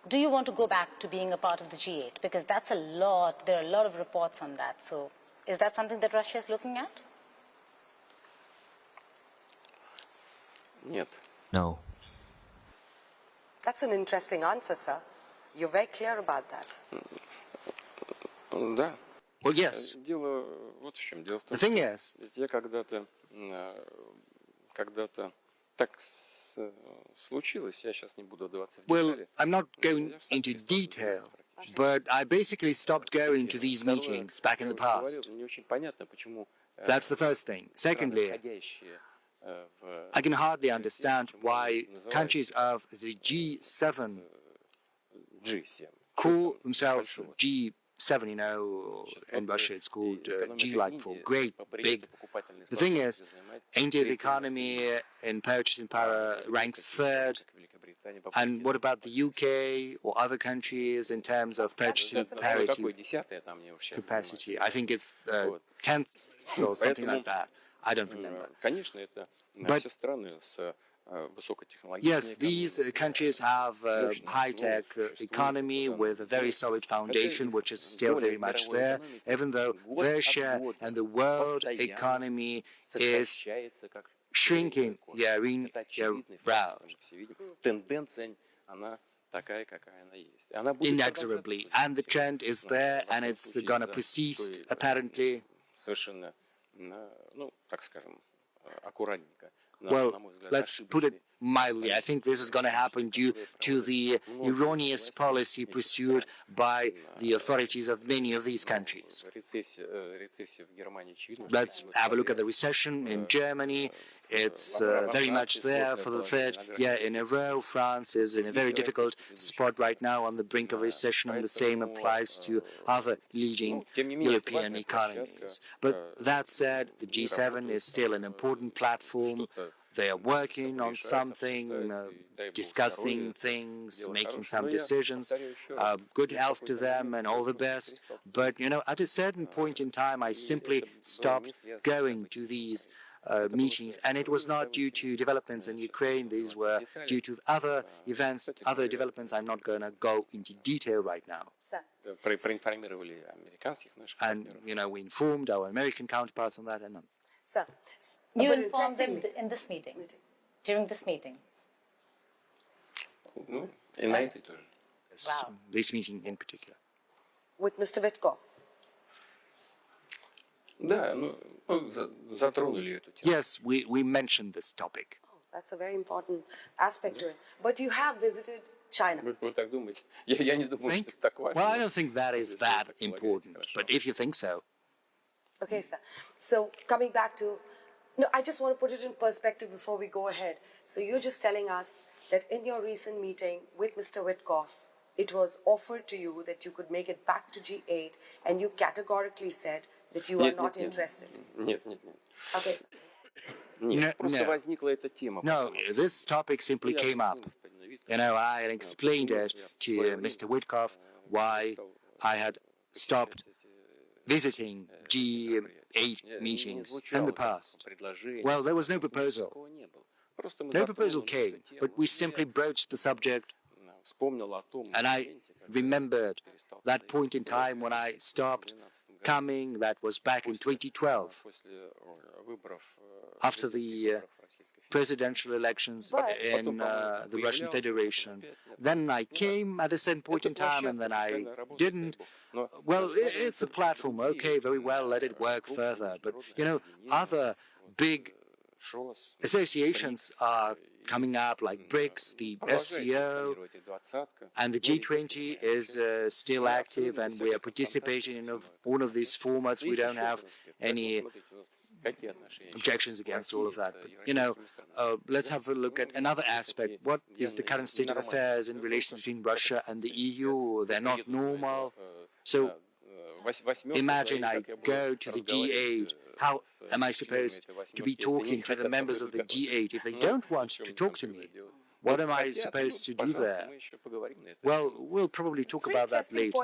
do you want to go back to being a part of the G8? Because that's a lot, there are a lot of reports on that. So is that something that Russia is looking at? No. That's an interesting answer, sir. You're very clear about that. Well, yes. The thing is, well, I'm not going into detail, but I basically stopped going to these meetings back in the past. That's the first thing. Secondly, I can hardly understand why countries of the G7 call themselves G7, you know, in Russia it's called G like for great, big. The thing is, India's economy in purchasing power ranks third. And what about the UK or other countries in terms of purchasing parity capacity? I think it's 10th or something like that. I don't remember. But yes, these countries have a high-tech economy with a very solid foundation, which is still very much there, even though their share and the world economy is shrinking year in, year out, inexorably. And the trend is there, and it's going to persist, apparently. Well, let's put it mildly. I think this is going to happen due to the erroneous policy pursued by the authorities of many of these countries. Let's have a look at the recession in Germany. It's very much there for the third year in a row. France is in a very difficult spot right now on the brink of recession, and the same applies to other leading European economies. But that said, the G7 is still an important platform. They are working on something, discussing things, making some decisions. Good health to them and all the best. But, you know, at a certain point in time, I simply stopped going to these meetings, and it was not due to developments in Ukraine. These were due to other events, other developments. I'm not going to go into detail right now. And, you know, we informed our American counterparts on that. And Sir, you informed them in this meeting, during this meeting? Wow. This meeting in particular. With Mr. Witkoff? Yes, we mentioned this topic. Oh, that's a very important aspect to it. But you have visited China. Think? Well, I don't think that is that important, but if you think so. Okay, sir. So coming back to, no, I just want to put it in perspective before we go ahead. So you're just telling us that in your recent meeting with Mr. Witkoff, it was offered to you that you could make it back to G8, and you categorically said that you are not interested. Okay, sir. No, this topic simply came up. You know, I had explained it to Mr. Witkoff why I had stopped visiting G8 meetings in the past. Well, there was no proposal. No proposal came, but we simply broached the subject, and I remembered that point in time when I stopped coming. That was back in 2012, after the presidential elections in the Russian Federation. Then I came at a certain point in time, and then I didn't. Well, it's a platform. Okay, very well, let it work further. But, you know, other big associations are coming up, like BRICS, the SCO, and the G20 is still active, and we are participating in all of these formats. We don't have any objections against all of that. But, you know, let's have a look at another aspect. What is the current state of affairs in relations between Russia and the EU? They're not normal. So imagine I go to the G8. How am I supposed to be talking to the members of the G8 if they don't want to talk to me? What am I supposed to do there? Well, we'll probably talk about that later.